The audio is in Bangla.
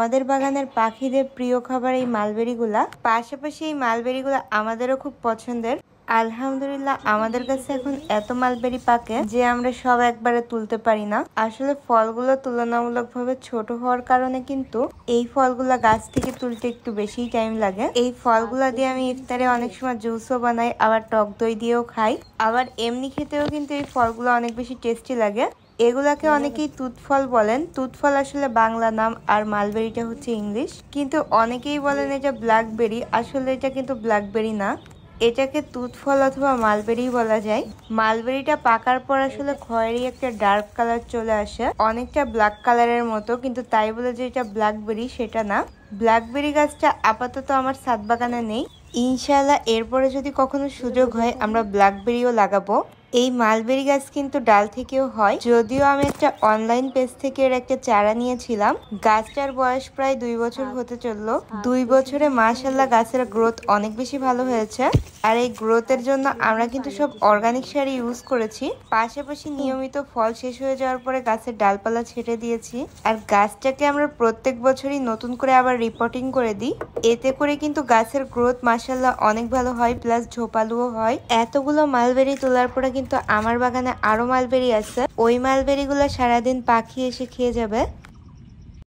আমাদের বাগানের পাখিদের প্রিয় খাবার এই মালবেরিগুলা। পাশাপাশি এই মালবেরিগুলা আমাদেরও খুব পছন্দের। আলহামদুলিল্লাহ আমাদের কাছে এখন এত মালবেরি পাকে যে আমরা সব একবারে তুলতে পারি না। আসলে ফলগুলো তুলনামূলকভাবে ছোট হওয়ার কারণে কিন্তু এই ফলগুলা গাছ থেকে তুলতে একটু বেশি টাইম লাগে। এই ফলগুলা দিয়ে আমি ইফতারে অনেক সময় জুসও বানাই, আবার টক দই দিয়েও খাই, আবার এমনি খেতেও কিন্তু এই ফলগুলো অনেক বেশি টেস্টি লাগে। এগুলাকে অনেকেই তুত ফল বলেন। তুত ফল আসলে বাংলা নাম, আর মালবেরিটা হচ্ছে ইংলিশ। কিন্তু অনেকেই বলেন এটা ব্ল্যাকবেরি, আসলে এটা কিন্তু ব্ল্যাকবেরি না, এটাকে তুত ফল অথবা মালবেরি বলা যায়। মালবেরিটা পাকার পর আসলে খয়েরি একটা ডার্ক কালার চলে আসে, অনেকটা ব্ল্যাক কালারের মতো, কিন্তু তাই বলে যে এটা ব্ল্যাকবেরি সেটা না। ব্ল্যাকবেরি গাছটা আপাতত আমার ছাদ বাগানে নেই, ইনশাআল্লাহ এরপরে যদি কখনো সুযোগ হয় আমরা ব্ল্যাকবেরিও লাগাবো। এই মালবেরি গাছ কিন্তু ডাল থেকেও হয়, যদিও আমি একটা অনলাইন পেজ থেকে এর একটা চারা নিয়েছিলাম। গাছটার বয়স প্রায় 2 বছর হতে চললো। 2 বছরে মাশাআল্লাহ গাছের গ্রোথ অনেক বেশি ভালো হয়েছে। আর এই গ্রোথের জন্য আমরা কিন্তু সব অর্গানিক সার ইউজ করেছি, পাশাপাশি নিয়মিত ফল শেষ হয়ে যাওয়ার পরে গাছের ডালপালা ছেটে দিয়েছি। আর গাছটাকে আমরা প্রত্যেক বছরই নতুন করে আবার রিপোর্টিং করে দিই, এতে করে কিন্তু গাছের গ্রোথ মাশাআল্লাহ অনেক ভালো হয়, প্লাস ঝোপালুও হয়। এতগুলো মালবেরি তোলার পরে কিন্তু আমার বাগানে আরো মালবেরি আছে, ওই মালবেরি গুলো সারাদিন পাখি এসে খেয়ে যাবে।